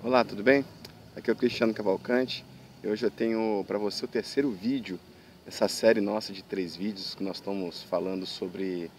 Olá, tudo bem? Aqui é o Cristiano Cavalcante e hoje eu tenho para você o terceiro vídeo dessa série nossa de 3 vídeos que nós estamos falando sobre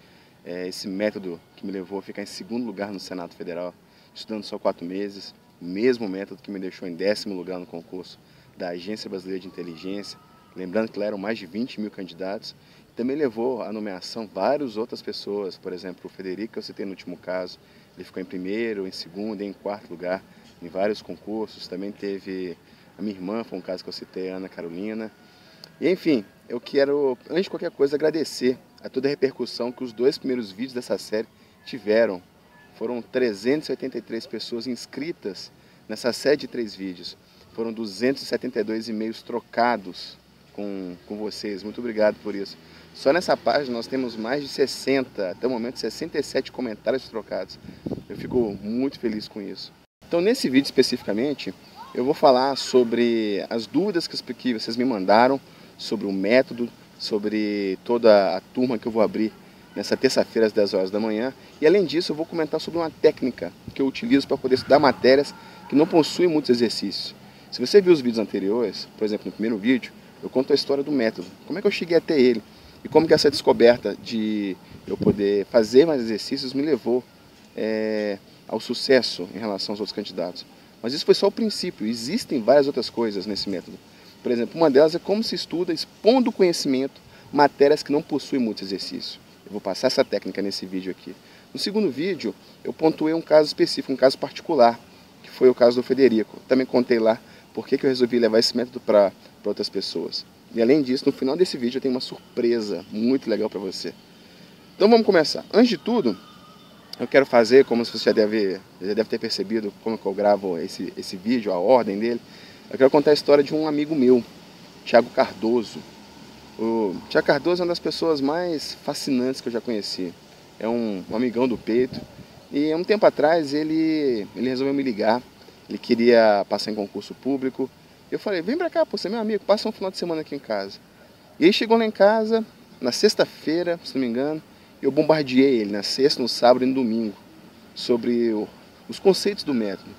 esse método que me levou a ficar em segundo lugar no Senado Federal, estudando só 4 meses, o mesmo método que me deixou em 10º lugar no concurso da Agência Brasileira de Inteligência, lembrando que lá eram mais de 20 mil candidatos, e também levou à nomeação várias outras pessoas, por exemplo, o Federico, que eu citei no último caso, ele ficou em primeiro, em segundo e em quarto lugar em vários concursos. Também teve a minha irmã, foi um caso que eu citei, a Ana Carolina. E enfim, eu quero, antes de qualquer coisa, agradecer a toda a repercussão que os 2 primeiros vídeos dessa série tiveram. Foram 383 pessoas inscritas nessa série de 3 vídeos. Foram 272 e-mails trocados com vocês. Muito obrigado por isso. Só nessa página nós temos mais de 60, até o momento 67 comentários trocados. Eu fico muito feliz com isso. Então, nesse vídeo especificamente, eu vou falar sobre as dúvidas que vocês me mandaram, sobre o método, sobre toda a turma que eu vou abrir nessa terça-feira às 10 horas da manhã. E além disso, eu vou comentar sobre uma técnica que eu utilizo para poder estudar matérias que não possuem muitos exercícios. Se você viu os vídeos anteriores, por exemplo, no primeiro vídeo, eu conto a história do método, como é que eu cheguei até ele e como que essa descoberta de eu poder fazer mais exercícios me levou ao sucesso em relação aos outros candidatos. Mas isso foi só o princípio, existem várias outras coisas nesse método. Por exemplo, uma delas é como se estuda expondo o conhecimento matérias que não possuem muito exercício. Eu vou passar essa técnica nesse vídeo aqui. No segundo vídeo, eu pontuei um caso específico, um caso particular, que foi o caso do Federico. Também contei lá por que eu resolvi levar esse método para outras pessoas. E além disso, no final desse vídeo eu tenho uma surpresa muito legal para você. Então vamos começar. Antes de tudo, eu quero fazer, como você já deve ter percebido como que eu gravo esse vídeo, a ordem dele. Eu quero contar a história de um amigo meu, Thiago Cardoso. O Thiago Cardoso é uma das pessoas mais fascinantes que eu já conheci. É um amigão do peito. E há um tempo atrás ele resolveu me ligar. Ele queria passar em concurso público. Eu falei, vem pra cá, pô, você é meu amigo, passa um final de semana aqui em casa. E ele chegou lá em casa, na sexta-feira, se não me engano. Eu bombardeei ele na sexta, no sábado e no domingo sobre os conceitos do método.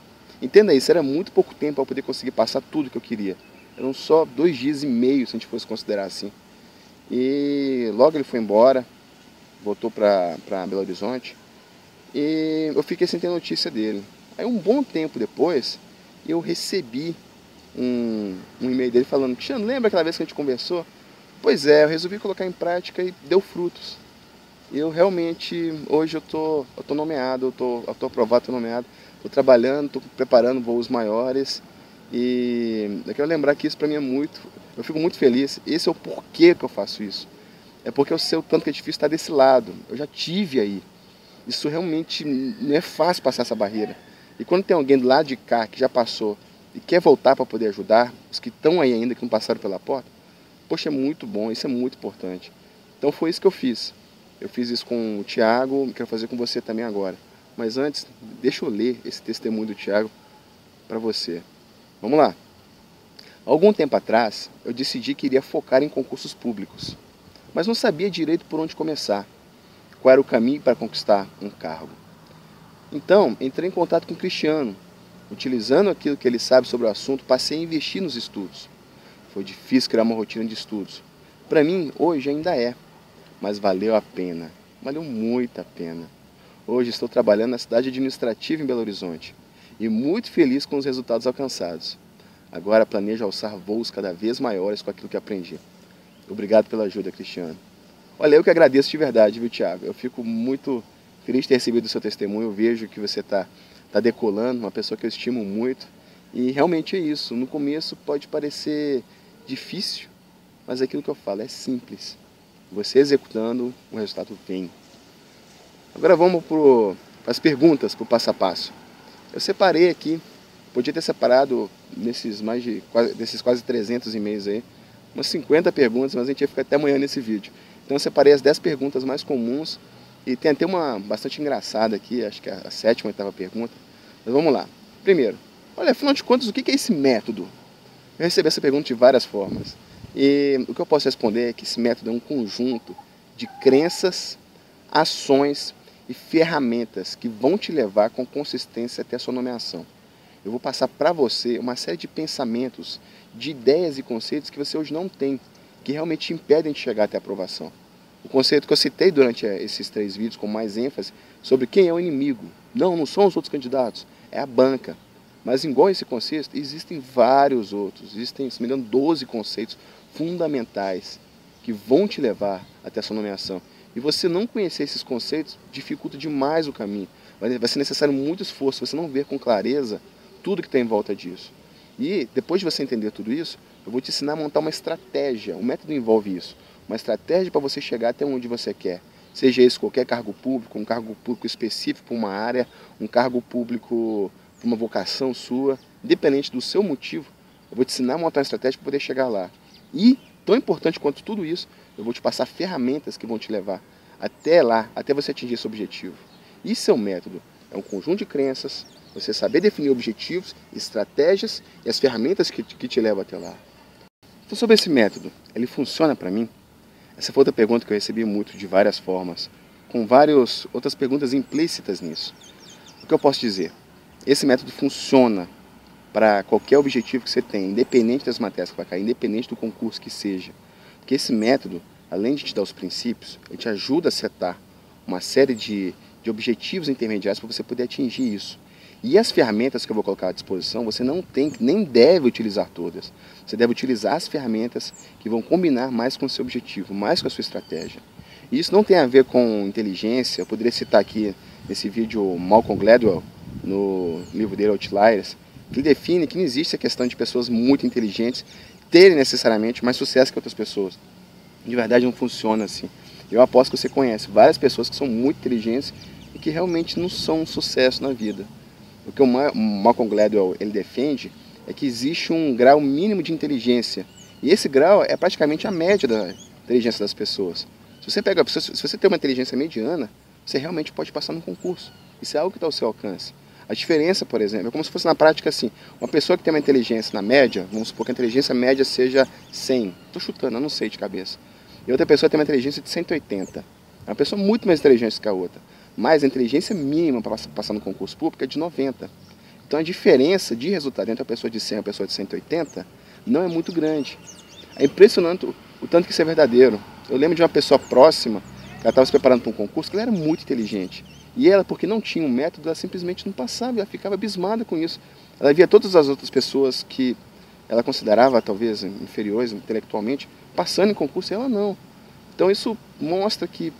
Entenda isso, era muito pouco tempo para poder conseguir passar tudo que eu queria. Eram só 2 dias e meio, se a gente fosse considerar assim. E logo ele foi embora, voltou para Belo Horizonte e eu fiquei sem ter notícia dele. Aí um bom tempo depois, eu recebi um e-mail dele falando: Cristiano, lembra aquela vez que a gente conversou? Pois é, eu resolvi colocar em prática e deu frutos. Eu realmente, hoje eu tô nomeado, eu tô aprovado, tô nomeado, tô trabalhando, tô preparando voos maiores e eu quero lembrar que isso para mim é muito, eu fico muito feliz. Esse é o porquê que eu faço isso. É porque eu sei o tanto que é difícil estar desse lado, eu já tive aí. Isso realmente não é fácil passar essa barreira. E quando tem alguém do lado de cá que já passou e quer voltar para poder ajudar, os que estão aí ainda, que não passaram pela porta, poxa, é muito bom, isso é muito importante. Então foi isso que eu fiz. Eu fiz isso com o Thiago, quero fazer com você também agora. Mas antes, deixa eu ler esse testemunho do Thiago para você. Vamos lá. Algum tempo atrás, eu decidi que iria focar em concursos públicos, mas não sabia direito por onde começar, qual era o caminho para conquistar um cargo. Então, entrei em contato com o Cristiano. Utilizando aquilo que ele sabe sobre o assunto, passei a investir nos estudos. Foi difícil criar uma rotina de estudos. Para mim, hoje ainda é. Mas valeu a pena, valeu muito a pena. Hoje estou trabalhando na cidade administrativa em Belo Horizonte e muito feliz com os resultados alcançados. Agora planejo alçar voos cada vez maiores com aquilo que aprendi. Obrigado pela ajuda, Cristiano. Olha, eu que agradeço de verdade, viu, Thiago? Eu fico muito feliz de ter recebido o seu testemunho. Eu vejo que você está decolando, uma pessoa que eu estimo muito. E realmente é isso. No começo pode parecer difícil, mas aquilo que eu falo é simples. Você executando, o resultado vem. Agora vamos para as perguntas, para o passo a passo. Eu separei aqui, podia ter separado desses quase 300 e-mails aí, umas 50 perguntas, mas a gente ia ficar até amanhã nesse vídeo. Então eu separei as 10 perguntas mais comuns e tem até uma bastante engraçada aqui, acho que é a 7ª ou 8ª pergunta. Mas vamos lá. Primeiro, olha, afinal de contas, o que é esse método? Eu recebi essa pergunta de várias formas. E o que eu posso responder é que esse método é um conjunto de crenças, ações e ferramentas que vão te levar com consistência até a sua nomeação. eu vou passar para você uma série de pensamentos, de ideias e conceitos que você hoje não tem, que realmente te impedem de chegar até a aprovação. O conceito que eu citei durante esses 3 vídeos com mais ênfase sobre quem é o inimigo. Não são os outros candidatos, é a banca. Mas igual a esse conceito, existem vários outros. Existem, se me engano, 12 conceitos fundamentais que vão te levar até a sua nomeação. E você não conhecer esses conceitos dificulta demais o caminho. Vai ser necessário muito esforço, você não ver com clareza tudo que está em volta disso. E depois de você entender tudo isso, eu vou te ensinar a montar uma estratégia. O método envolve isso. Uma estratégia para você chegar até onde você quer. Seja esse qualquer cargo público, um cargo público específico para uma área, um cargo público para uma vocação sua, independente do seu motivo, eu vou te ensinar a montar uma estratégia para poder chegar lá. E, tão importante quanto tudo isso, eu vou te passar ferramentas que vão te levar até lá, até você atingir esse objetivo. Isso é um método, é um conjunto de crenças, você saber definir objetivos, estratégias e as ferramentas que te levam até lá. Então, sobre esse método, ele funciona para mim? Essa foi outra pergunta que eu recebi muito de várias formas, com várias outras perguntas implícitas nisso. O que eu posso dizer? Esse método funciona para qualquer objetivo que você tenha, independente das matérias que vai cair, independente do concurso que seja. Porque esse método, além de te dar os princípios, ele te ajuda a setar uma série de objetivos intermediários para você poder atingir isso. E as ferramentas que eu vou colocar à disposição, você não tem, nem deve utilizar todas. Você deve utilizar as ferramentas que vão combinar mais com o seu objetivo, mais com a sua estratégia. E isso não tem a ver com inteligência. Eu poderia citar aqui nesse vídeo o Malcolm Gladwell, no livro dele Outliers, que define que não existe a questão de pessoas muito inteligentes terem necessariamente mais sucesso que outras pessoas. De verdade não funciona assim. Eu aposto que você conhece várias pessoas que são muito inteligentes e que realmente não são um sucesso na vida. O que o Malcolm Gladwell ele defende é que existe um grau mínimo de inteligência. E esse grau é praticamente a média da inteligência das pessoas. Se você tem uma inteligência mediana, você realmente pode passar num concurso. Isso é algo que está ao seu alcance. A diferença, por exemplo, é como se fosse na prática assim. Uma pessoa que tem uma inteligência na média, vamos supor que a inteligência média seja 100. Estou chutando, eu não sei de cabeça. E outra pessoa tem uma inteligência de 180. É uma pessoa muito mais inteligente que a outra. Mas a inteligência mínima para passar no concurso público é de 90. Então a diferença de resultado entre a pessoa de 100 e a pessoa de 180 não é muito grande. É impressionante o tanto que isso é verdadeiro. Eu lembro de uma pessoa próxima, que ela estava se preparando para um concurso, que ela era muito inteligente. E ela, porque não tinha um método, ela simplesmente não passava, ela ficava abismada com isso. Ela via todas as outras pessoas que ela considerava talvez inferiores intelectualmente, passando em concurso e ela não. Então isso mostra que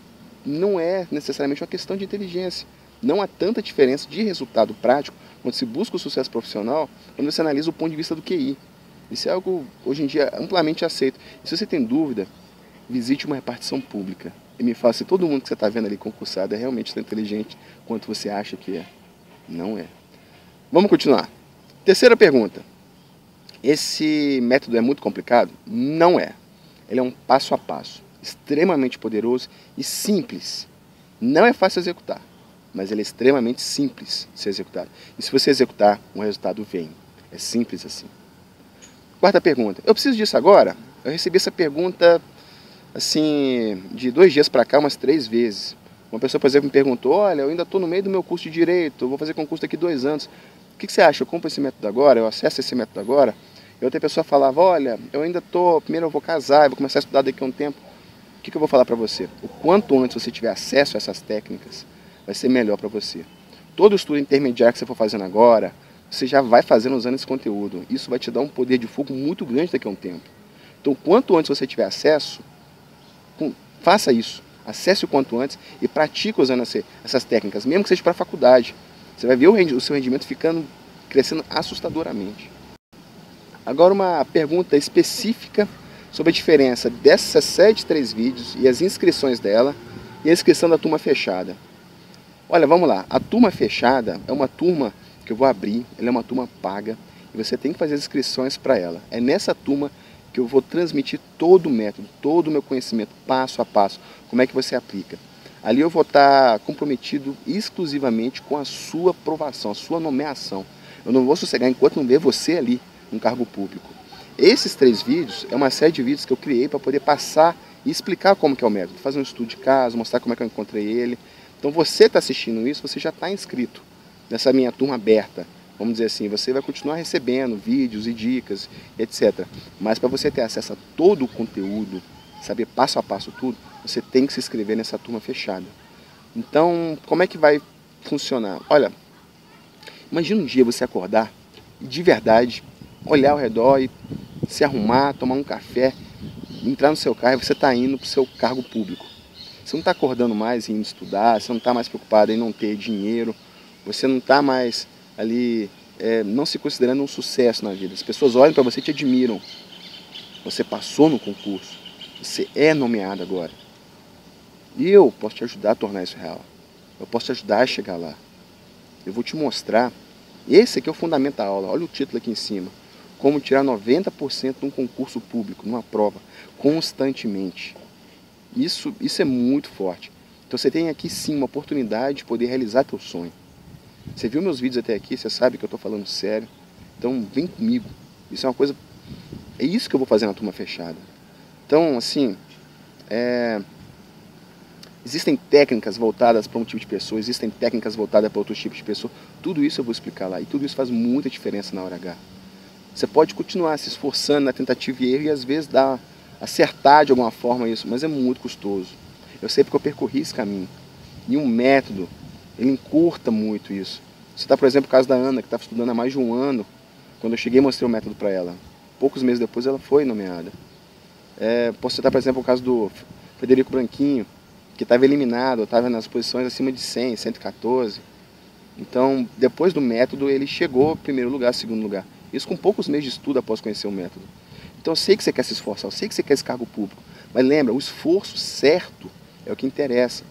não é necessariamente uma questão de inteligência. Não há tanta diferença de resultado prático quando se busca o sucesso profissional, quando você analisa o ponto de vista do QI. Isso é algo, hoje em dia, amplamente aceito. E se você tem dúvida, visite uma repartição pública. E me fala se todo mundo que você está vendo ali concursado é realmente tão inteligente quanto você acha que é. Não é. Vamos continuar. Terceira pergunta. Esse método é muito complicado? Não é. Ele é um passo a passo, extremamente poderoso e simples. Não é fácil executar, mas ele é extremamente simples de ser executado. E se você executar, um resultado vem. É simples assim. Quarta pergunta. Eu preciso disso agora? Eu recebi essa pergunta assim, de 2 dias para cá, umas 3 vezes. Uma pessoa, por exemplo, me perguntou, olha, eu ainda estou no meio do meu curso de Direito, eu vou fazer concurso daqui 2 anos. O que você acha? Eu compro esse método agora? Eu acesso esse método agora? E outra pessoa falava, olha, eu ainda estou, primeiro eu vou casar, eu vou começar a estudar daqui a um tempo. O que eu vou falar para você? O quanto antes você tiver acesso a essas técnicas, vai ser melhor para você. Todo estudo intermediário que você for fazendo agora, você já vai fazendo usando esse conteúdo. Isso vai te dar um poder de fogo muito grande daqui a um tempo. Então, quanto antes você tiver acesso, faça isso. Acesse o quanto antes e pratique usando essas técnicas, mesmo que seja para a faculdade. Você vai ver o seu rendimento crescendo assustadoramente. Agora uma pergunta específica sobre a diferença dessa série de 3 vídeos e as inscrições dela e a inscrição da turma fechada. Olha, vamos lá. A turma fechada é uma turma que eu vou abrir, ela é uma turma paga e você tem que fazer as inscrições para ela. É nessa turma que eu vou transmitir todo o método, todo o meu conhecimento, passo a passo, como é que você aplica. Ali eu vou estar comprometido exclusivamente com a sua aprovação, a sua nomeação. Eu não vou sossegar enquanto não ver você ali no cargo público. Esses 3 vídeos é uma série de vídeos que eu criei para poder passar e explicar como que é o método, fazer um estudo de caso, mostrar como é que eu encontrei ele. Então você está assistindo isso, você já está inscrito nessa minha turma aberta, vamos dizer assim, você vai continuar recebendo vídeos e dicas, etc. Mas para você ter acesso a todo o conteúdo, saber passo a passo tudo, você tem que se inscrever nessa turma fechada. Então, como é que vai funcionar? Olha, imagina um dia você acordar e de verdade olhar ao redor e se arrumar, tomar um café, entrar no seu carro e você está indo para o seu cargo público. Você não está acordando mais em estudar, você não está mais preocupado em não ter dinheiro, você não está mais ali, não se considerando um sucesso na vida. As pessoas olham para você e te admiram. Você passou no concurso, você é nomeado agora. E eu posso te ajudar a tornar isso real. Eu posso te ajudar a chegar lá. Eu vou te mostrar. Esse aqui é o fundamento da aula. Olha o título aqui em cima. Como tirar 90% num concurso público, numa prova, constantemente. Isso é muito forte. Então você tem aqui sim uma oportunidade de poder realizar teu sonho. Você viu meus vídeos até aqui, você sabe que eu estou falando sério. Então vem comigo. Isso é uma coisa... É isso que eu vou fazer na turma fechada. Então, assim... Existem técnicas voltadas para um tipo de pessoa, existem técnicas voltadas para outros tipos de pessoa. Tudo isso eu vou explicar lá. E tudo isso faz muita diferença na hora H. Você pode continuar se esforçando na tentativa e erro e às vezes acertar de alguma forma isso, mas é muito custoso. Eu sei porque eu percorri esse caminho. E um método, ele encurta muito isso. Você está, por exemplo, o caso da Ana, que estava estudando há mais de um ano. Quando eu cheguei, mostrei o método para ela. Poucos meses depois ela foi nomeada. Posso citar, por exemplo, o caso do Frederico Branquinho, que estava eliminado, estava nas posições acima de 100, 114. Então, depois do método, ele chegou em primeiro lugar, segundo lugar. Isso com poucos meses de estudo após conhecer o método. Então, eu sei que você quer se esforçar, eu sei que você quer esse cargo público. Mas lembra, o esforço certo é o que interessa.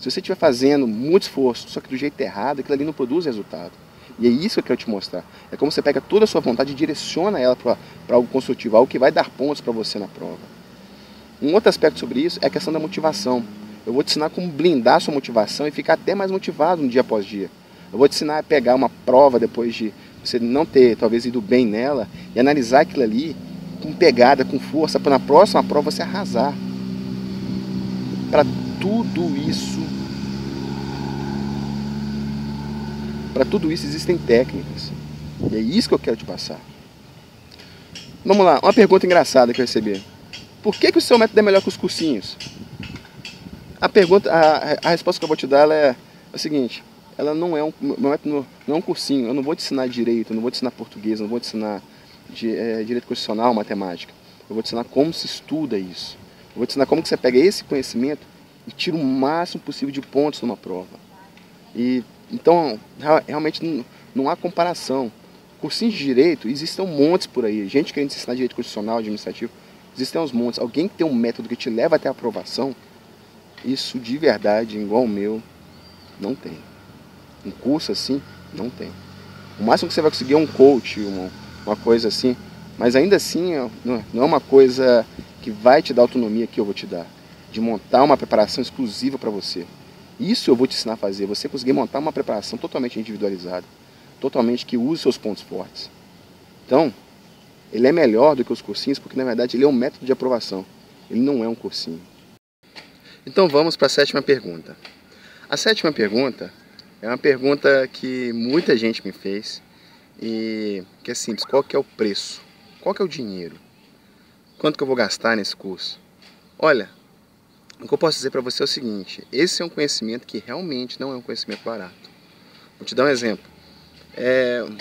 Se você estiver fazendo muito esforço, só que do jeito errado, aquilo ali não produz resultado. E é isso que eu quero te mostrar. É como você pega toda a sua vontade e direciona ela para algo construtivo, algo que vai dar pontos para você na prova. Um outro aspecto sobre isso é a questão da motivação. Eu vou te ensinar como blindar a sua motivação e ficar até mais motivado no dia após dia. Eu vou te ensinar a pegar uma prova depois de você não ter talvez ido bem nela e analisar aquilo ali com pegada, com força, para na próxima prova você arrasar. Para tudo isso existem técnicas. E é isso que eu quero te passar. Vamos lá, uma pergunta engraçada que eu recebi. Por que o seu método é melhor que os cursinhos? A resposta que eu vou te dar ela é o seguinte: ela não é meu método não é um cursinho. Eu não vou te ensinar direito, eu não vou te ensinar português, eu não vou te ensinar direito constitucional, matemática. Eu vou te ensinar como se estuda isso. Eu vou te ensinar como que você pega esse conhecimento e tira o máximo possível de pontos numa prova. Então, realmente não há comparação. Cursinhos de direito, existem montes por aí. Gente querendo ensinar direito constitucional, administrativo, existem uns montes. Alguém que tem um método que te leva até a aprovação, isso de verdade, igual o meu, não tem. Um curso assim, não tem. O máximo que você vai conseguir é um coach, uma coisa assim, mas ainda assim não é uma coisa que vai te dar autonomia que eu vou te dar, de montar uma preparação exclusiva para você. Isso eu vou te ensinar a fazer, você conseguir montar uma preparação totalmente individualizada, totalmente que use seus pontos fortes. Então, ele é melhor do que os cursinhos, porque na verdade ele é um método de aprovação, ele não é um cursinho. Então vamos para a sétima pergunta. A sétima pergunta é uma pergunta que muita gente me fez e que é simples: qual que é o preço? Qual que é o dinheiro? Quanto que eu vou gastar nesse curso? Olha, o que eu posso dizer para você é o seguinte: esse é um conhecimento que realmente não é um conhecimento barato. Vou te dar um exemplo.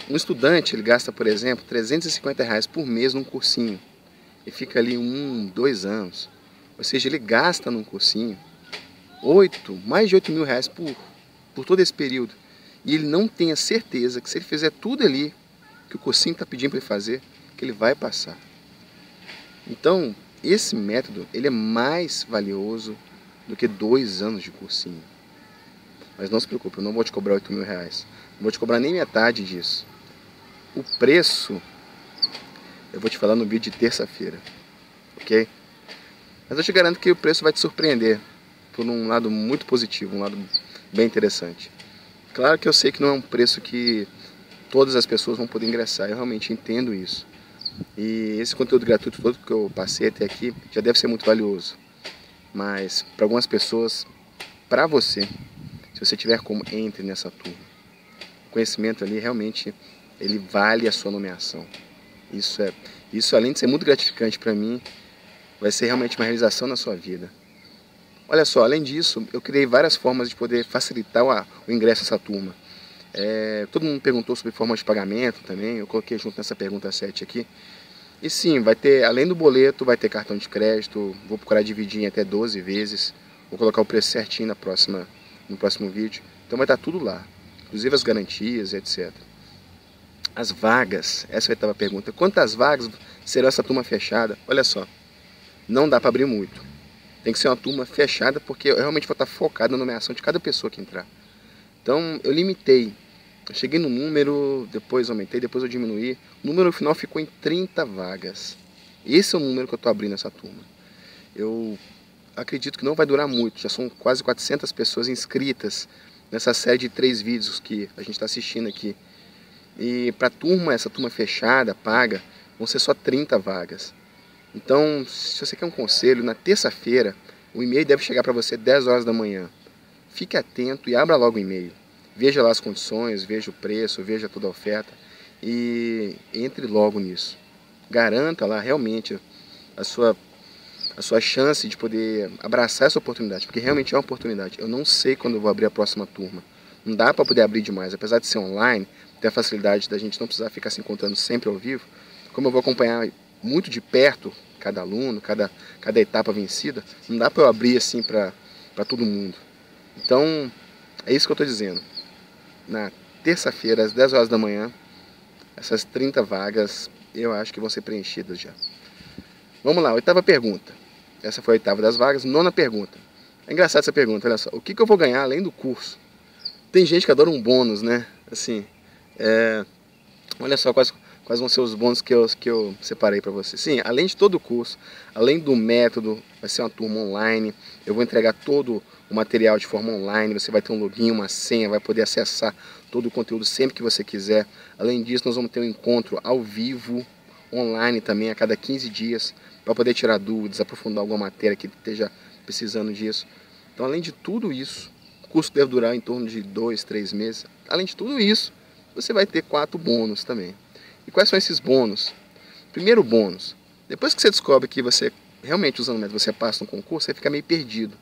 Um estudante, ele gasta, por exemplo, R$350 por mês num cursinho e fica ali 2 anos. Ou seja, ele gasta num cursinho mais de R$8.000 por todo esse período. E ele não tem a certeza que se ele fizer tudo ali que o cursinho está pedindo para ele fazer, que ele vai passar. Então, esse método ele é mais valioso do que 2 anos de cursinho. Mas não se preocupe, eu não vou te cobrar R$8.000. Não vou te cobrar nem metade disso. O preço eu vou te falar no vídeo de terça-feira, ok? Mas eu te garanto que o preço vai te surpreender por um lado muito positivo, um lado bem interessante. Claro que eu sei que não é um preço que todas as pessoas vão poder ingressar, eu realmente entendo isso. E esse conteúdo gratuito todo que eu passei até aqui já deve ser muito valioso. Mas para algumas pessoas, para você, se você tiver como, entre nessa turma. conhecimento ali realmente ele vale a sua nomeação. Isso além de ser muito gratificante para mim, vai ser realmente uma realização na sua vida. Olha só, além disso, eu criei várias formas de poder facilitar o ingresso nessa turma. Todo mundo perguntou sobre forma de pagamento também, eu coloquei junto nessa pergunta 7 aqui. E sim, vai ter, além do boleto, vai ter cartão de crédito, vou procurar dividir em até 12 vezes, vou colocar o preço certinho no próximo vídeo. Então vai estar tudo lá, inclusive as garantias, etc. As vagas, essa é a oitava pergunta. Quantas vagas será essa turma fechada? Olha só, não dá para abrir muito. Tem que ser uma turma fechada, porque eu realmente vou estar focado na nomeação de cada pessoa que entrar. Então eu limitei. Eu cheguei no número, depois aumentei, depois eu diminuí. O número final ficou em 30 vagas. Esse é o número que eu estou abrindo essa turma. Eu acredito que não vai durar muito. Já são quase 400 pessoas inscritas nessa série de 3 vídeos que a gente está assistindo aqui. E para essa turma fechada, paga, vão ser só 30 vagas. Então, se você quer um conselho, na terça-feira, o e-mail deve chegar para você 10 horas da manhã. Fique atento e abra logo o e-mail. Veja lá as condições, veja o preço, veja toda a oferta e entre logo nisso. Garanta lá realmente a sua chance de poder abraçar essa oportunidade, porque realmente é uma oportunidade. Eu não sei quando eu vou abrir a próxima turma. Não dá para poder abrir demais, apesar de ser online, ter a facilidade da gente não precisar ficar se encontrando sempre ao vivo. Como eu vou acompanhar muito de perto cada aluno, cada etapa vencida, não dá para eu abrir assim para todo mundo. Então, é isso que eu estou dizendo. Na terça-feira, às 10 horas da manhã, essas 30 vagas eu acho que vão ser preenchidas já. Vamos lá, oitava pergunta. Essa foi a oitava das vagas. Nona pergunta. É engraçado essa pergunta, olha só. O que eu vou ganhar além do curso? Tem gente que adora um bônus, né? Assim, olha só quais vão ser os bônus que eu separei para você. Sim, além de todo o curso, além do método, vai ser uma turma online. Eu vou entregar todo o material de forma online. Você vai ter um login, uma senha, vai poder acessar todo o conteúdo sempre que você quiser. Além disso, nós vamos ter um encontro ao vivo, online também, a cada 15 dias, para poder tirar dúvidas, aprofundar alguma matéria que esteja precisando disso. Então, além de tudo isso, o curso deve durar em torno de 2, 3 meses. Além de tudo isso, você vai ter 4 bônus também. E quais são esses bônus? Primeiro bônus, depois que você descobre que você realmente usando o método você passa no concurso, você fica meio perdido.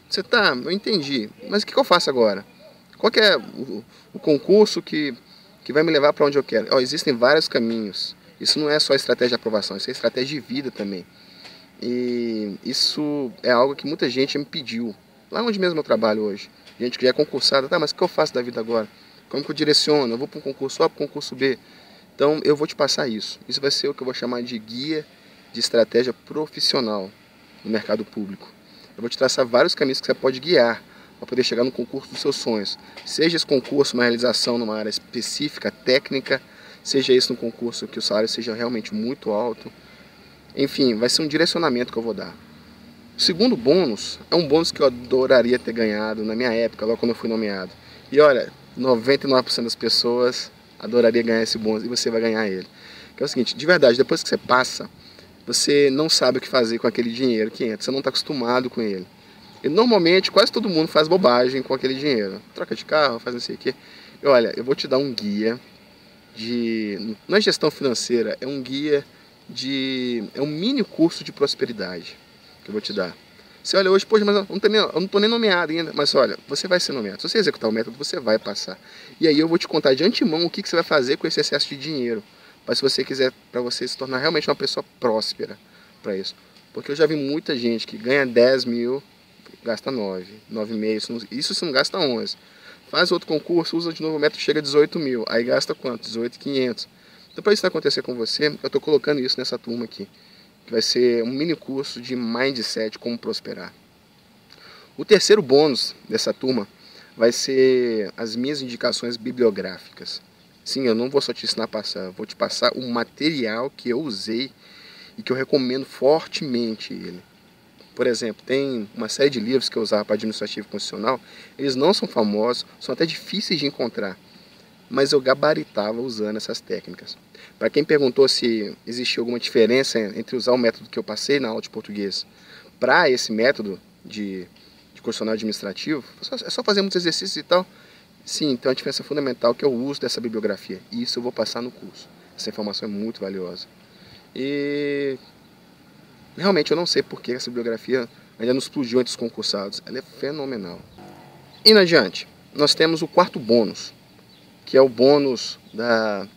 Você eu entendi, mas o que eu faço agora? Qual que é o concurso que vai me levar para onde eu quero? Existem vários caminhos. Isso não é só estratégia de aprovação, isso é estratégia de vida também. E isso é algo que muita gente me pediu. Lá onde mesmo eu trabalho hoje. Gente que já é concursada, tá, mas o que eu faço da vida agora? Como que eu direciono? Eu vou para um concurso A, para um concurso B. Então eu vou te passar isso. Isso vai ser o que eu vou chamar de guia de estratégia profissional no mercado público. Eu vou te traçar vários caminhos que você pode guiar para poder chegar no concurso dos seus sonhos. Seja esse concurso uma realização numa área específica, técnica, seja esse um concurso que o salário seja realmente muito alto. Enfim, vai ser um direcionamento que eu vou dar. O segundo bônus é um bônus que eu adoraria ter ganhado na minha época, logo quando eu fui nomeado. E olha, 99% das pessoas adoraria ganhar esse bônus e você vai ganhar ele. Que é o seguinte, de verdade, depois que você passa, você não sabe o que fazer com aquele dinheiro que entra, você não está acostumado com ele. E normalmente quase todo mundo faz bobagem com aquele dinheiro. Troca de carro, faz não sei o quê. E olha, eu vou te dar um guia não é gestão financeira, é um guia é um mini curso de prosperidade que eu vou te dar. Você olha hoje, poxa, mas eu não estou nem nomeado ainda. Mas olha, você vai ser nomeado. Se você executar o método, você vai passar. E aí eu vou te contar de antemão o que você vai fazer com esse excesso de dinheiro. Mas se você quiser, para você se tornar realmente uma pessoa próspera para isso. Porque eu já vi muita gente que ganha 10 mil, gasta 9, 9,5, isso você não gasta 11. Faz outro concurso, usa de novo o método, chega a 18 mil. Aí gasta quanto? 18.500. Então para isso não acontecer com você, eu estou colocando isso nessa turma aqui. Que vai ser um mini curso de Mindset, como prosperar. O terceiro bônus dessa turma vai ser as minhas indicações bibliográficas. Sim, eu não vou só te ensinar a passar, eu vou te passar o material que eu usei e que eu recomendo fortemente ele. Por exemplo, tem uma série de livros que eu usava para administrativo constitucional, eles não são famosos, são até difíceis de encontrar, mas eu gabaritava usando essas técnicas. Para quem perguntou se existia alguma diferença entre usar o método que eu passei na aula de português para esse método de constitucional administrativo, é só fazer muitos exercícios e tal. Sim, então a diferença fundamental que é o uso dessa bibliografia. E isso eu vou passar no curso. Essa informação é muito valiosa. E realmente eu não sei por que essa bibliografia ainda não explodiu entre os concursados. Ela é fenomenal. Indo adiante, nós temos o quarto bônus, que é o bônus da...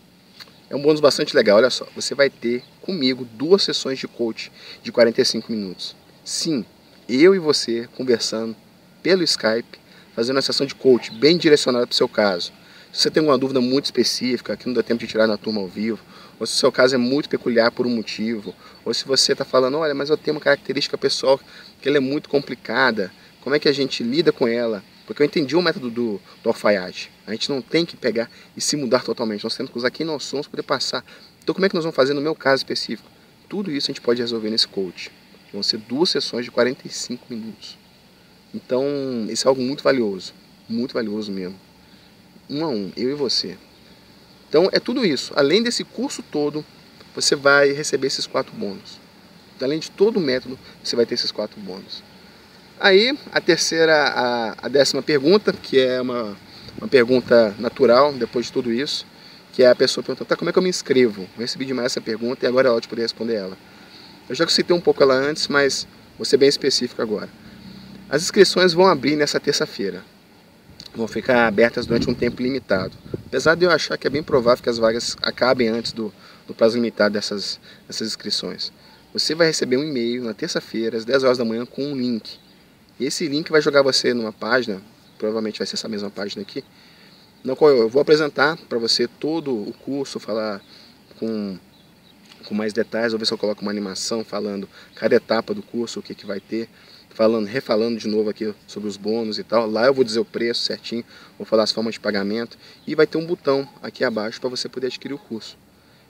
É um bônus bastante legal, olha só. Você vai ter comigo 2 sessões de coach de 45 minutos. Sim, eu e você conversando pelo Skype, fazendo uma sessão de coach bem direcionada para o seu caso. Se você tem alguma dúvida muito específica, que não dá tempo de tirar na turma ao vivo, ou se o seu caso é muito peculiar por um motivo, ou se você está falando, olha, mas eu tenho uma característica pessoal que ela é muito complicada, como é que a gente lida com ela? Porque eu entendi o método do alfaiate. A gente não tem que pegar e se mudar totalmente. Nós temos que usar quem nós somos para poder passar. Então como é que nós vamos fazer no meu caso específico? Tudo isso a gente pode resolver nesse coach. Vão ser 2 sessões de 45 minutos. Então isso é algo muito valioso mesmo. 1 a 1, eu e você. Então é tudo isso. Além desse curso todo, você vai receber esses 4 bônus. Além de todo o método, você vai ter esses 4 bônus. Aí, a 10ª pergunta, que é uma pergunta natural, depois de tudo isso, que é a pessoa perguntando, tá, como é que eu me inscrevo? Eu recebi demais essa pergunta e agora é hora de poder responder ela. Eu já citei um pouco ela antes, mas vou ser bem específico agora. As inscrições vão abrir nessa terça-feira. Vão ficar abertas durante um tempo limitado. Apesar de eu achar que é bem provável que as vagas acabem antes do prazo limitado dessas inscrições. Você vai receber um e-mail na terça-feira, às 10 horas da manhã, com um link. E esse link vai jogar você numa página, provavelmente vai ser essa mesma página aqui, na qual eu vou apresentar para você todo o curso, falar com mais detalhes, vou ver se eu coloco uma animação falando cada etapa do curso, o que vai ter, refalando de novo aqui sobre os bônus e tal. Lá eu vou dizer o preço certinho, vou falar as formas de pagamento e vai ter um botão aqui abaixo para você poder adquirir o curso.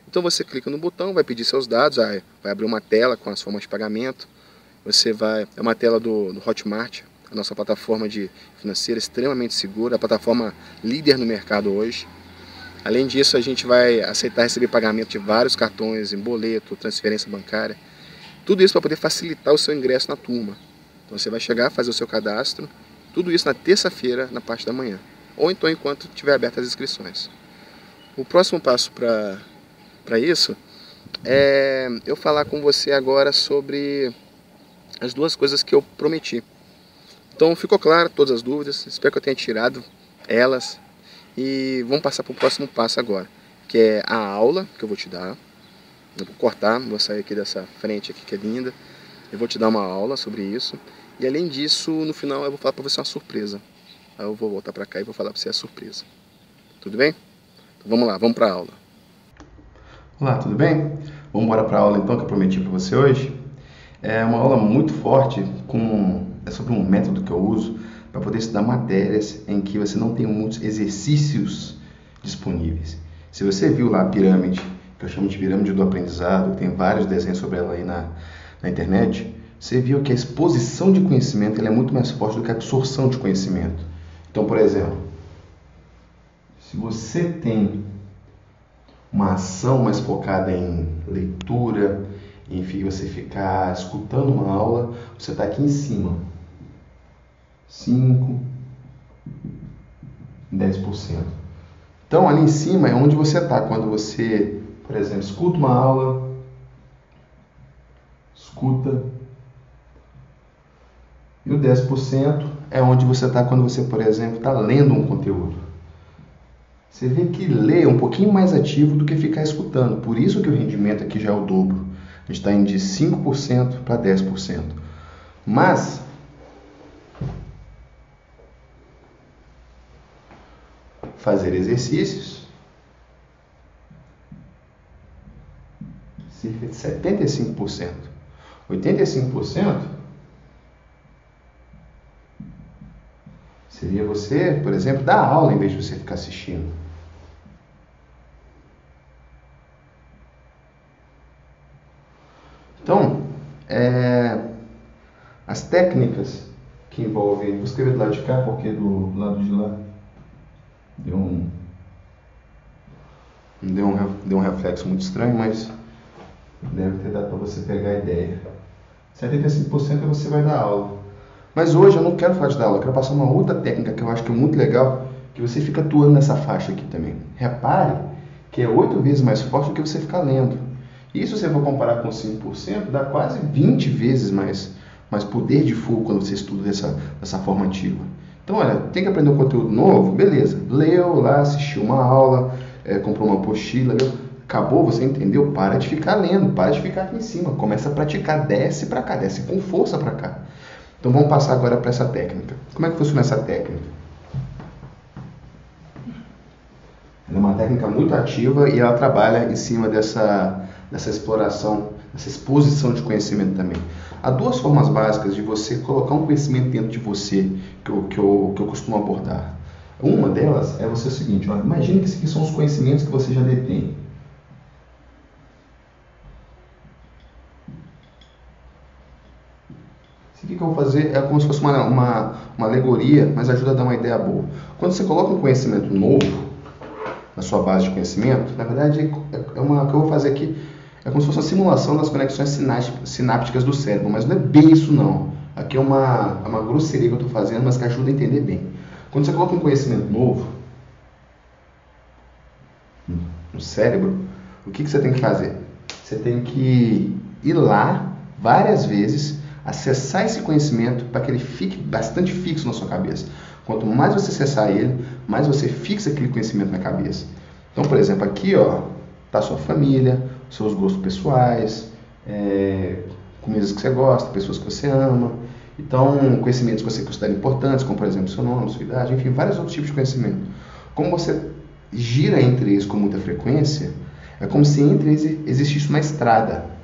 Então você clica no botão, vai pedir seus dados, vai abrir uma tela com as formas de pagamento. É uma tela do Hotmart, a nossa plataforma financeira extremamente segura, a plataforma líder no mercado hoje. Além disso, a gente vai aceitar receber pagamento de vários cartões, em boleto, transferência bancária. Tudo isso para poder facilitar o seu ingresso na turma. Então você vai chegar, fazer o seu cadastro, tudo isso na terça-feira, na parte da manhã. Ou então enquanto estiver abertas as inscrições. O próximo passo para isso é eu falar com você agora sobre as 2 coisas que eu prometi. Então ficou claro todas as dúvidas, espero que eu tenha tirado elas. E vamos passar para o próximo passo agora, que é a aula que eu vou te dar. Eu vou cortar, vou sair aqui dessa frente aqui que é linda. Eu vou te dar uma aula sobre isso. E além disso, no final eu vou falar para você uma surpresa. Aí eu vou voltar para cá e vou falar para você a surpresa. Tudo bem? Então vamos lá, vamos para a aula. Olá, tudo bem? Vamos embora para a aula então que eu prometi para você hoje. É uma aula muito forte, é sobre um método que eu uso para poder estudar matérias em que você não tem muitos exercícios disponíveis. Se você viu lá a pirâmide, que eu chamo de pirâmide do aprendizado, tem vários desenhos sobre ela aí na internet, você viu que a exposição de conhecimento ela é muito mais forte do que a absorção de conhecimento. Então, por exemplo, se você tem uma ação mais focada em leitura, enfim, você ficar escutando uma aula, você está aqui em cima. 5, 10%. Então, ali em cima é onde você está. Quando você, por exemplo, escuta uma aula, e o 10% é onde você está quando você, por exemplo, está lendo um conteúdo. Você vê que ler é um pouquinho mais ativo do que ficar escutando. Por isso que o rendimento aqui já é o dobro. A gente está indo de 5% para 10%. Mas fazer exercícios, cerca de 75%. 85% seria você, por exemplo, dar aula em vez de você ficar assistindo. Então, as técnicas que envolvem... Vou escrever do lado de cá, porque do lado de lá deu um reflexo muito estranho, mas deve ter dado para você pegar a ideia. 75% você vai dar aula. Mas hoje eu não quero falar de dar aula, eu quero passar uma outra técnica que eu acho que é muito legal, que você fica atuando nessa faixa aqui também. Repare que é 8 vezes mais forte do que você ficar lendo. E se você for comparar com 5%, dá quase 20 vezes mais poder de fogo quando você estuda dessa forma antiga. Então, olha, tem que aprender um conteúdo novo? Beleza. Leu lá, assistiu uma aula, comprou uma apostila, leu. Acabou, você entendeu? Para de ficar lendo, para de ficar aqui em cima. Começa a praticar, desce para cá, desce com força para cá. Então, vamos passar agora para essa técnica. Como é que funciona essa técnica? Ela é uma técnica muito ativa e ela trabalha em cima dessa exploração, dessa exposição de conhecimento também. Há duas formas básicas de você colocar um conhecimento dentro de você que eu costumo abordar. Uma delas é você o seguinte, olha, imagine que esses aqui são os conhecimentos que você já detém. Isso aqui que eu vou fazer é como se fosse uma alegoria, mas ajuda a dar uma ideia boa. Quando você coloca um conhecimento novo na sua base de conhecimento, na verdade, o que eu vou fazer aqui é como se fosse uma simulação das conexões sinápticas do cérebro, mas não é bem isso não. Aqui é uma grosseria que eu estou fazendo, mas que ajuda a entender bem. Quando você coloca um conhecimento novo no cérebro, o que você tem que fazer? Você tem que ir lá várias vezes, acessar esse conhecimento para que ele fique bastante fixo na sua cabeça. Quanto mais você acessar ele, mais você fixa aquele conhecimento na cabeça. Então, por exemplo, aqui está a sua família, seus gostos pessoais, comidas que você gosta, pessoas que você ama. Então, conhecimentos que você considera importantes, como, por exemplo, seu nome, sua idade, enfim, vários outros tipos de conhecimento. Como você gira entre eles com muita frequência, é como se entre eles existisse uma estrada.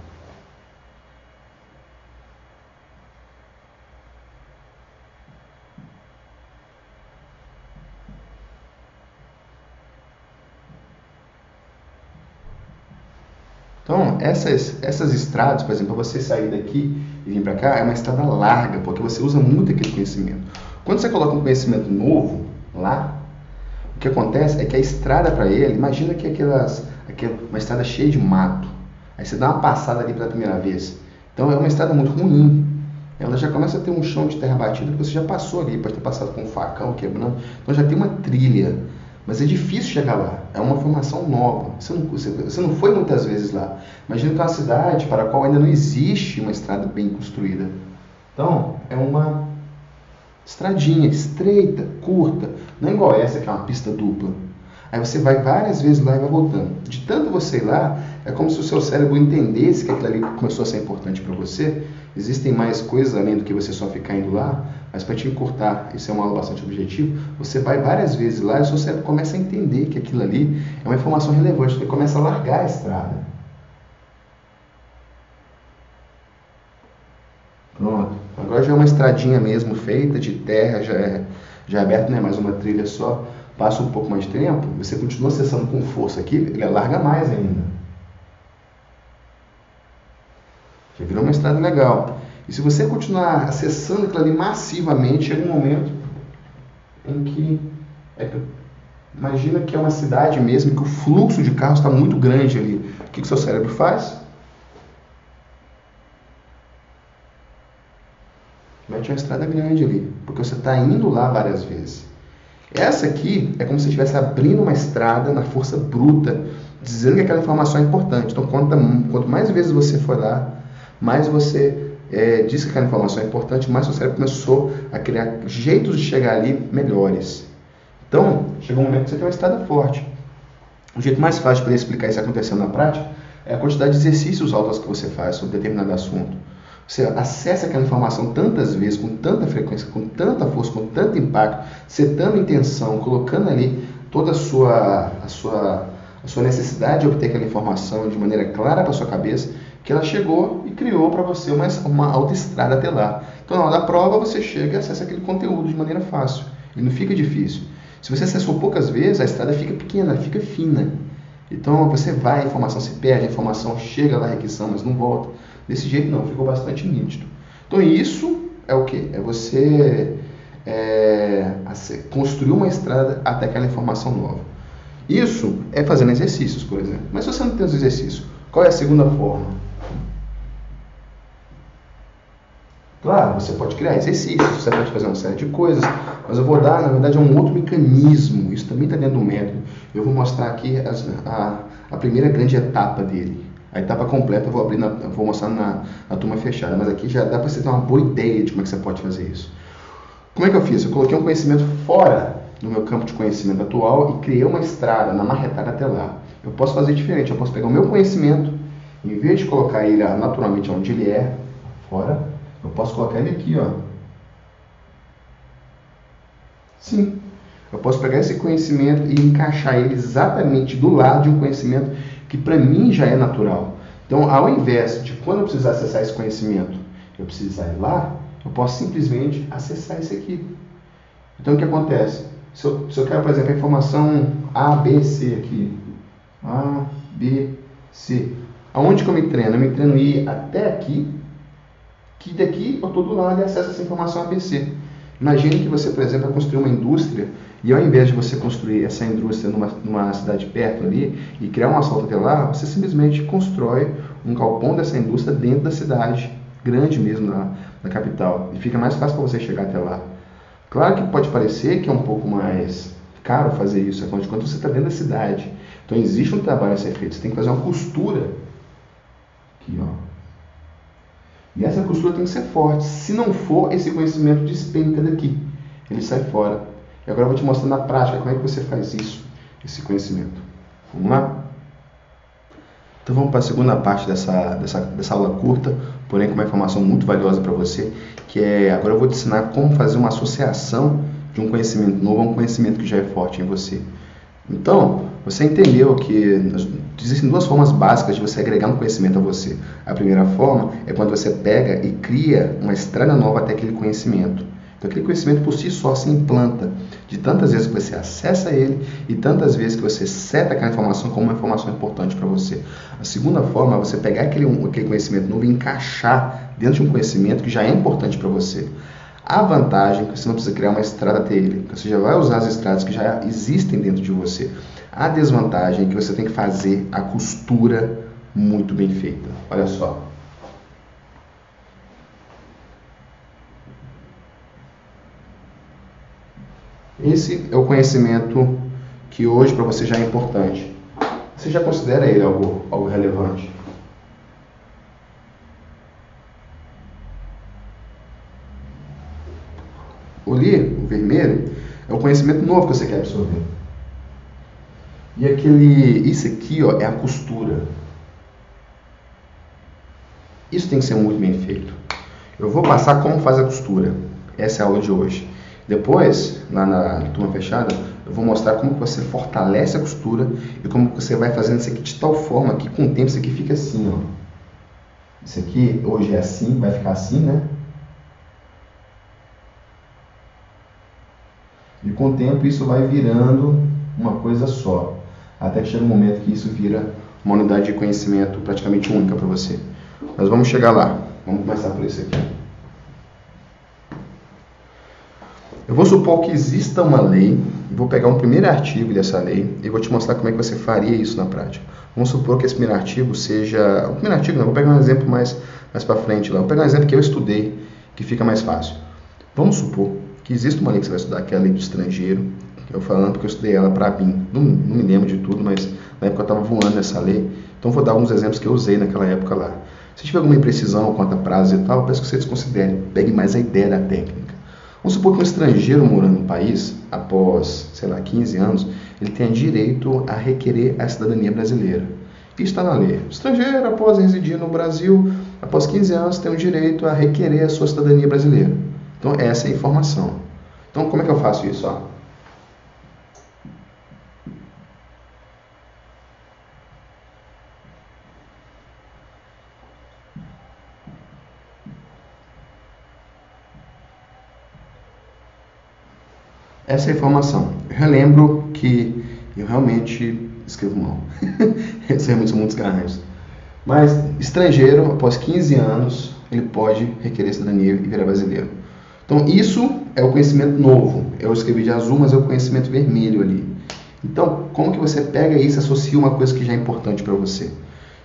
Então, essas estradas, por exemplo, para você sair daqui e vir para cá, é uma estrada larga, porque você usa muito aquele conhecimento. Quando você coloca um conhecimento novo lá, o que acontece é que a estrada para ele, imagina que uma estrada cheia de mato, aí você dá uma passada ali pela primeira vez. Então, é uma estrada muito ruim. Ela já começa a ter um chão de terra batida que você já passou ali, pode ter passado com um facão, quebrando. Então, já tem uma trilha. Mas é difícil chegar lá, é uma formação nova, você não foi muitas vezes lá. Imagina que é uma cidade para a qual ainda não existe uma estrada bem construída. Então, é uma estradinha estreita, curta, não é igual essa que é uma pista dupla. Aí você vai várias vezes lá e vai voltando. De tanto você ir lá, é como se o seu cérebro entendesse que aquilo ali começou a ser importante para você. Existem mais coisas além do que você só ficar indo lá, mas para te encurtar, isso é uma aula bastante objetiva, você vai várias vezes lá e o seu cérebro começa a entender que aquilo ali é uma informação relevante, ele começa a largar a estrada. Pronto, agora já é uma estradinha mesmo feita de terra, já é aberto, não é mais uma trilha só. Passa um pouco mais de tempo, você continua acessando com força aqui, ele larga mais ainda. Já virou uma estrada legal. E se você continuar acessando aquilo ali massivamente, chega um momento em que, imagina que é uma cidade mesmo, que o fluxo de carros está muito grande ali. O que o seu cérebro faz? Mete uma estrada grande ali, porque você está indo lá várias vezes. Essa aqui é como se estivesse abrindo uma estrada na força bruta, dizendo que aquela informação é importante. Então, quanto mais vezes você for lá, mais você diz que aquela informação é importante, mais seu cérebro começou a criar jeitos de chegar ali melhores. Então, chegou um momento que você tem uma estrada forte. O jeito mais fácil para explicar isso acontecendo na prática é a quantidade de exercícios altos que você faz sobre determinado assunto. Você acessa aquela informação tantas vezes, com tanta frequência, com tanta força, com tanto impacto, setando intenção, colocando ali toda a sua necessidade de obter aquela informação de maneira clara para a sua cabeça, que ela chegou e criou para você uma autoestrada até lá. Então, na hora da prova, você chega e acessa aquele conteúdo de maneira fácil. Ele não fica difícil. Se você acessou poucas vezes, a estrada fica pequena, fica fina. Então, você vai, a informação se perde, a informação chega lá, a requisição, mas não volta. Desse jeito não, ficou bastante nítido. Então isso é o que? É você construir uma estrada até aquela informação nova. Isso é fazendo exercícios, por exemplo. Mas se você não tem os exercícios, qual é a segunda forma? Claro, você pode criar exercícios, você pode fazer uma série de coisas, mas eu vou dar, na verdade, um outro mecanismo. Isso também está dentro do método. Eu vou mostrar aqui a primeira grande etapa dele. A etapa completa eu vou mostrar na turma fechada, mas aqui já dá para você ter uma boa ideia de como é que você pode fazer isso. Como é que eu fiz? Eu coloquei um conhecimento fora do meu campo de conhecimento atual e criei uma estrada na marretada até lá. Eu posso fazer diferente, eu posso pegar o meu conhecimento, em vez de colocar ele naturalmente onde ele é, fora, eu posso colocar ele aqui, ó. Sim. Eu posso pegar esse conhecimento e encaixar ele exatamente do lado de um conhecimento que para mim já é natural. Então, ao invés de quando eu precisar acessar esse conhecimento, eu precisar ir lá, eu posso simplesmente acessar esse aqui. Então, o que acontece? Se eu quero, por exemplo, a informação A, B, C aqui. A, B, C. Aonde que eu me treino? Eu me treino ir até aqui, que daqui eu estou do lado e acesso essa informação ABC. Imagine que você, por exemplo, vai construir uma indústria e ao invés de você construir essa indústria numa cidade perto ali e criar um asfalto até lá, você simplesmente constrói um galpão dessa indústria dentro da cidade, grande mesmo, na capital. E fica mais fácil para você chegar até lá. Claro que pode parecer que é um pouco mais caro fazer isso, afinal de contas você está dentro da cidade. Então existe um trabalho a ser feito, você tem que fazer uma costura. Aqui, ó. E essa costura tem que ser forte. Se não for, esse conhecimento despenca daqui. Ele sai fora. E agora eu vou te mostrar na prática como é que você faz isso, esse conhecimento. Vamos lá? Então vamos para a segunda parte dessa aula curta, porém com uma informação muito valiosa para você, que é, agora eu vou te ensinar como fazer uma associação de um conhecimento novo a um conhecimento que já é forte em você. Então, você entendeu que existem duas formas básicas de você agregar um conhecimento a você. A primeira forma é quando você pega e cria uma estrada nova até aquele conhecimento. Então, aquele conhecimento por si só se implanta de tantas vezes que você acessa ele e tantas vezes que você seta aquela informação como uma informação importante para você. A segunda forma é você pegar aquele conhecimento novo e encaixar dentro de um conhecimento que já é importante para você. A vantagem é que você não precisa criar uma estrada até ele, você já vai usar as estradas que já existem dentro de você. A desvantagem é que você tem que fazer a costura muito bem feita. Olha só. Esse é o conhecimento que hoje para você já é importante. Você já considera ele algo relevante? O vermelho, é o conhecimento novo que você quer absorver. E isso aqui, ó, é a costura. Isso tem que ser muito bem feito. Eu vou passar como faz a costura. Essa é a aula de hoje. Depois, lá na turma fechada, eu vou mostrar como que você fortalece a costura e como que você vai fazendo isso aqui de tal forma que com o tempo isso aqui fica assim, ó. Isso aqui hoje é assim, vai ficar assim, né? E com o tempo isso vai virando uma coisa só. Até que chega um momento que isso vira uma unidade de conhecimento praticamente única para você. Mas vamos chegar lá. Vamos começar por isso aqui. Eu vou supor que exista uma lei. Vou pegar um primeiro artigo dessa lei e vou te mostrar como é que você faria isso na prática. Vamos supor que esse primeiro artigo seja... O primeiro artigo não, vou pegar um exemplo mais para frente lá. Vou pegar um exemplo que eu estudei, que fica mais fácil. Vamos supor que existe uma lei que você vai estudar, que é a lei do estrangeiro. Eu falando porque eu estudei ela para mim. Não me lembro de tudo, mas na época eu estava voando nessa lei. Então vou dar alguns exemplos que eu usei naquela época lá. Se tiver alguma imprecisão quanto a prazo e tal, eu peço que você desconsidere. Pegue mais a ideia da técnica. Vamos supor que um estrangeiro morando no país, após, sei lá, 15 anos, ele tenha direito a requerer a cidadania brasileira. Isso está na lei. O estrangeiro, após residir no Brasil, após 15 anos, tem o direito a requerer a sua cidadania brasileira. Então, essa é a informação. Então, como é que eu faço isso? Ó? Essa é a informação. Eu relembro que eu realmente escrevo mal. Esses realmente são muitos carranhos. Mas, estrangeiro, após 15 anos, ele pode requerer cidadania e virar brasileiro. Então, isso é o conhecimento novo. Eu escrevi de azul, mas é o conhecimento vermelho ali. Então, como que você pega isso e associa uma coisa que já é importante para você?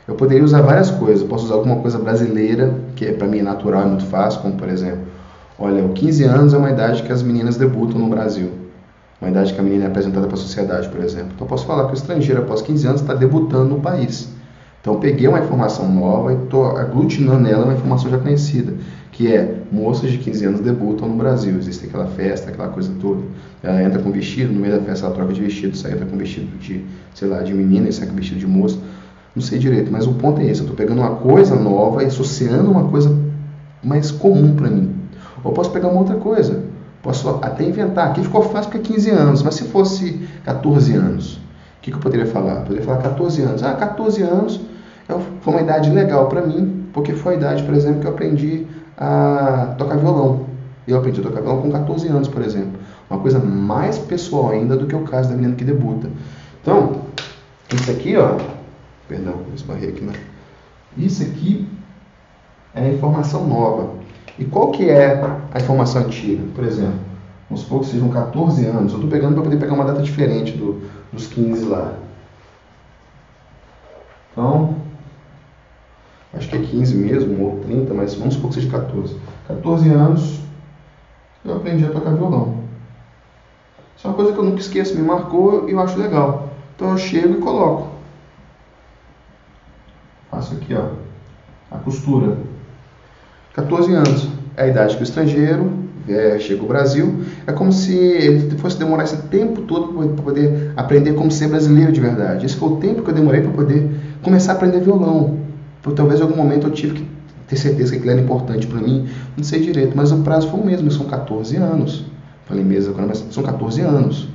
Eu poderia usar várias coisas. Eu posso usar alguma coisa brasileira, que para mim é natural, é muito fácil, como por exemplo, olha, 15 anos é uma idade que as meninas debutam no Brasil. Uma idade que a menina é apresentada para a sociedade, por exemplo. Então eu posso falar que o estrangeiro, após 15 anos, está debutando no país. Então eu peguei uma informação nova e estou aglutinando nela uma informação já conhecida, que é moças de 15 anos debutam no Brasil. Existe aquela festa, aquela coisa toda. Ela entra com vestido, no meio da festa ela troca de vestido, sai entra com vestido de, sei lá, de menina e sai com vestido de moça. Não sei direito, mas o ponto é esse. Eu estou pegando uma coisa nova e associando uma coisa mais comum para mim. Ou posso pegar uma outra coisa. Posso até inventar. Aqui ficou fácil porque é 15 anos, mas se fosse 14 anos, o que eu poderia falar? Eu poderia falar 14 anos. 14 anos foi uma idade legal para mim, porque foi a idade, por exemplo, que eu aprendi a tocar violão. Eu aprendi a tocar violão com 14 anos, por exemplo. Uma coisa mais pessoal ainda do que o caso da menina que debuta. Então, isso aqui, ó, perdão, eu esbarrei aqui, né? Isso aqui é informação nova. E qual que é a informação antiga? Por exemplo, vamos supor que sejam 14 anos. Eu estou pegando para poder pegar uma data diferente dos 15 lá. Então, acho que é 15 mesmo, ou 30, mas vamos supor que seja 14. 14 anos, eu aprendi a tocar violão. Isso é uma coisa que eu nunca esqueço, me marcou e eu acho legal. Então eu chego e coloco. Faço aqui, ó, a costura. 14 anos é a idade que o estrangeiro chega ao Brasil. É como se ele fosse demorar esse tempo todo para poder aprender como ser brasileiro de verdade. Esse foi o tempo que eu demorei para poder começar a aprender violão. Porque talvez em algum momento eu tive que ter certeza que aquilo era importante para mim. Não sei direito, mas o prazo foi o mesmo. São 14 anos. Falei mesmo agora, mas são 14 anos.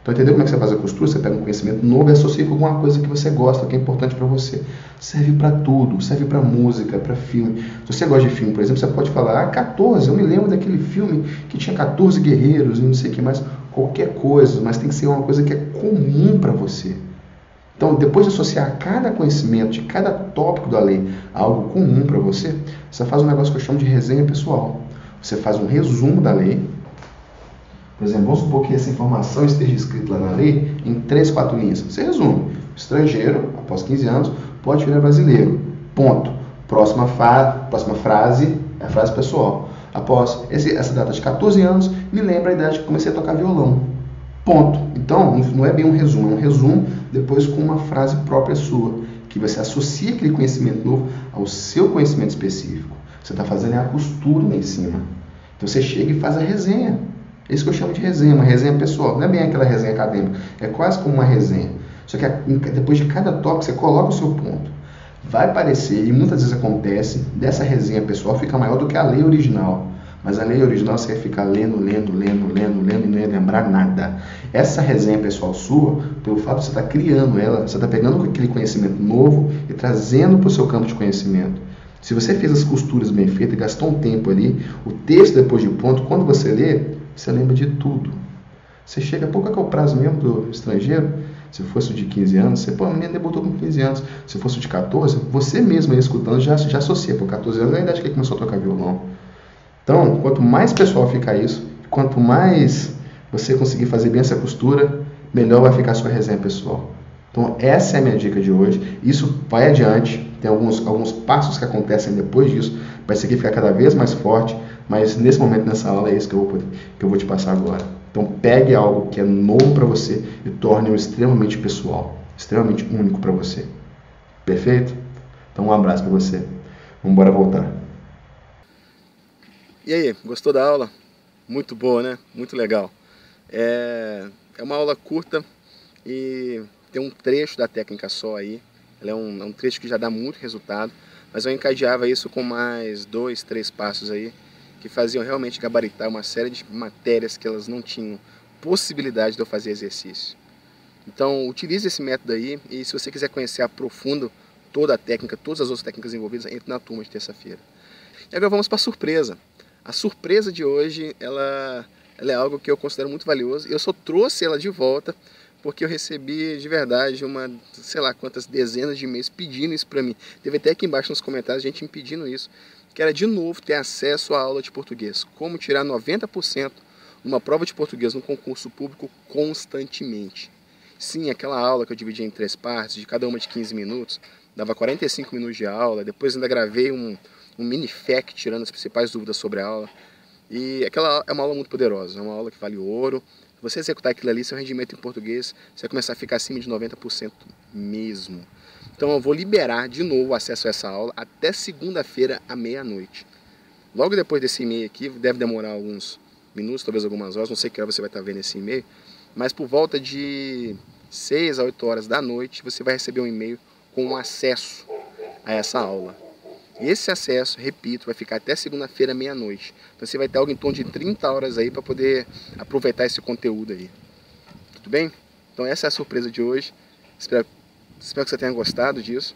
Então, entendeu como é que você faz a costura? Você pega um conhecimento novo e associa com alguma coisa que você gosta, que é importante para você. Serve para tudo, serve para música, para filme. Se você gosta de filme, por exemplo, você pode falar, 14, eu me lembro daquele filme que tinha 14 guerreiros e não sei o que mais, qualquer coisa, mas tem que ser uma coisa que é comum para você. Então, depois de associar cada conhecimento de cada tópico da lei a algo comum para você, você faz um negócio que eu chamo de resenha pessoal. Você faz um resumo da lei. Por exemplo, vamos supor que essa informação esteja escrita lá na lei em 3, 4 linhas. Você resume. O estrangeiro, após 15 anos, pode virar brasileiro. Ponto. Próxima frase é a frase pessoal. Após essa data de 14 anos, me lembra a idade que comecei a tocar violão. Ponto. Então, não é bem um resumo, é um resumo depois com uma frase própria sua, que você associa aquele conhecimento novo ao seu conhecimento específico. Você está fazendo a costura lá em cima. Então, você chega e faz a resenha. É isso que eu chamo de resenha, uma resenha pessoal. Não é bem aquela resenha acadêmica, é quase como uma resenha. Só que depois de cada tópico você coloca o seu ponto. Vai parecer, e muitas vezes acontece, dessa resenha pessoal fica maior do que a lei original. Mas a lei original você vai ficar lendo e não ia lembrar nada. Essa resenha pessoal sua, pelo fato de você estar criando ela, você está pegando aquele conhecimento novo e trazendo para o seu campo de conhecimento. Se você fez as costuras bem feitas e gastou um tempo ali, o texto depois de pronto, quando você lê, você lembra de tudo. Você chega, qual que é o prazo mesmo do estrangeiro? Se fosse de 15 anos, você, a menina debutou com 15 anos. Se fosse de 14, você mesmo aí escutando já associa. Por 14 anos é a idade que ele começou a tocar violão. Então, quanto mais pessoal ficar isso, quanto mais você conseguir fazer bem essa costura, melhor vai ficar a sua resenha pessoal. Então, essa é a minha dica de hoje. Isso vai adiante. Tem alguns passos que acontecem depois disso, para isso aqui ficar cada vez mais forte. Mas nesse momento, nessa aula, é isso que eu vou te passar agora. Então, pegue algo que é novo para você e torne-o extremamente pessoal, extremamente único para você. Perfeito? Então, um abraço para você. Vamos embora voltar. E aí, gostou da aula? Muito boa, né? Muito legal. É uma aula curta e tem um trecho da técnica só aí. Ela é um trecho que já dá muito resultado, mas eu encadeava isso com mais 2, 3 passos aí, que faziam realmente gabaritar uma série de matérias que elas não tinham possibilidade de eu fazer exercício. Então, utilize esse método aí e se você quiser conhecer a profundo toda a técnica, todas as outras técnicas envolvidas, entre na turma de terça-feira. E agora vamos para a surpresa. A surpresa de hoje, ela é algo que eu considero muito valioso. Eu só trouxe ela de volta porque eu recebi de verdade sei lá quantas dezenas de e-mails pedindo isso para mim. Teve até aqui embaixo nos comentários gente me pedindo isso. Que era de novo ter acesso à aula de português. Como tirar 90% numa prova de português no concurso público constantemente. Sim, aquela aula que eu dividi em 3 partes, de cada uma de 15 minutos, dava 45 minutos de aula, depois ainda gravei um mini FAQ tirando as principais dúvidas sobre a aula. E aquela é uma aula muito poderosa, é uma aula que vale ouro. Se você executar aquilo ali, seu rendimento em português, você vai começar a ficar acima de 90% mesmo. Então eu vou liberar de novo o acesso a essa aula até segunda-feira à meia-noite. Logo depois desse e-mail aqui, deve demorar alguns minutos, talvez algumas horas, não sei que hora você vai estar vendo esse e-mail, mas por volta de 6 a 8 horas da noite, você vai receber um e-mail com acesso a essa aula. E esse acesso, repito, vai ficar até segunda-feira, meia-noite. Então você vai ter algo em torno de 30 horas aí para poder aproveitar esse conteúdo aí. Tudo bem? Então essa é a surpresa de hoje. Espero que você tenha gostado disso.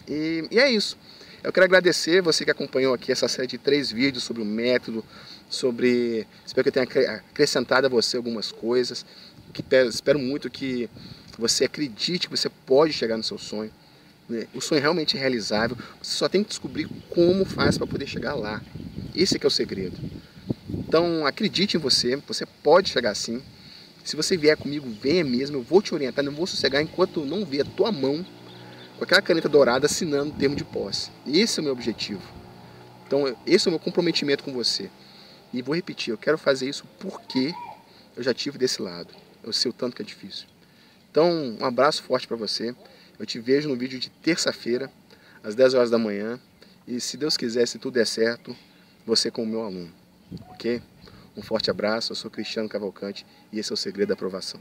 E é isso. Eu quero agradecer você que acompanhou aqui essa série de 3 vídeos sobre o método, espero que eu tenha acrescentado a você algumas coisas. Espero muito que você acredite que você pode chegar no seu sonho. O sonho realmente é realizável, você só tem que descobrir como faz para poder chegar lá. Esse que é o segredo. Então acredite em você, você pode chegar assim. Se você vier comigo, venha mesmo, eu vou te orientar, não vou sossegar enquanto eu não ver a tua mão com aquela caneta dourada assinando o termo de posse. Esse é o meu objetivo. Então esse é o meu comprometimento com você. E vou repetir, eu quero fazer isso porque eu já tive desse lado. Eu sei o tanto que é difícil. Então um abraço forte para você. Eu te vejo no vídeo de terça-feira, às 10 horas da manhã. E se Deus quiser, se tudo der certo, você como meu aluno. Ok? Um forte abraço, eu sou Cristiano Cavalcante e esse é o Segredo da Aprovação.